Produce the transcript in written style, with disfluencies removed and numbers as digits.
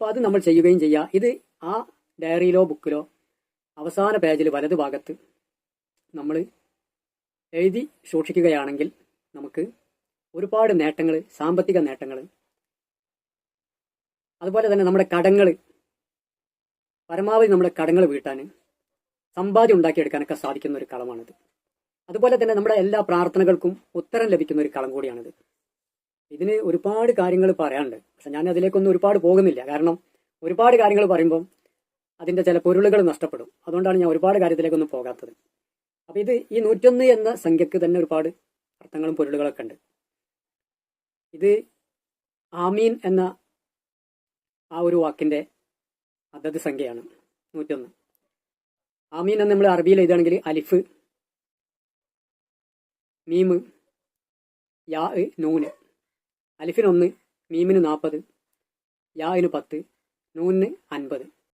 അപ്പോൾ അത് നമ്മൾ ചെയ്യുകയും ചെയ്യുക. ഇത് ആ ഡയറിയിലോ ബുക്കിലോ അവസാന പേജിൽ വലതു ഭാഗത്ത് നമ്മൾ എഴുതി സൂക്ഷിക്കുകയാണെങ്കിൽ നമുക്ക് ഒരുപാട് നേട്ടങ്ങൾ, സാമ്പത്തിക നേട്ടങ്ങൾ, അതുപോലെ തന്നെ നമ്മുടെ കടങ്ങൾ, പരമാവധി നമ്മുടെ കടങ്ങൾ വീട്ടാൻ, സമ്പാദ്യം ഉണ്ടാക്കിയെടുക്കാനൊക്കെ സാധിക്കുന്ന ഒരു കളമാണിത്. അതുപോലെ തന്നെ നമ്മുടെ എല്ലാ പ്രാർത്ഥനകൾക്കും ഉത്തരം ലഭിക്കുന്ന ഒരു കളം കൂടിയാണിത്. ഇതിന് ഒരുപാട് കാര്യങ്ങൾ പറയാനുണ്ട്. പക്ഷെ ഞാൻ അതിലേക്കൊന്നും ഒരുപാട് പോകുന്നില്ല. കാരണം ഒരുപാട് കാര്യങ്ങൾ പറയുമ്പോൾ അതിന്റെ ചില പൊരുളുകൾ നഷ്ടപ്പെടും. അതുകൊണ്ടാണ് ഞാൻ ഒരുപാട് കാര്യത്തിലേക്കൊന്നും പോകാത്തത്. അപ്പൊ ഇത് ഈ 101 എന്ന സംഖ്യക്ക് തന്നെ ഒരുപാട് അർത്ഥങ്ങളും പൊരുളുകളൊക്കെ ഉണ്ട്. ഇത് ആമീൻ എന്ന ആ ഒരു വാക്കിന്റെ അതത് സംഖ്യയാണ് 101. ആമീൻ എന്ന് നമ്മൾ അറബിയിൽ എഴുതുകയാണെങ്കിൽ അലിഫ്, മീമ്, യാ, നൂന്. അലിഫിന് 1, മീമിന് 40, യാന് 10, നൂനിന് 50.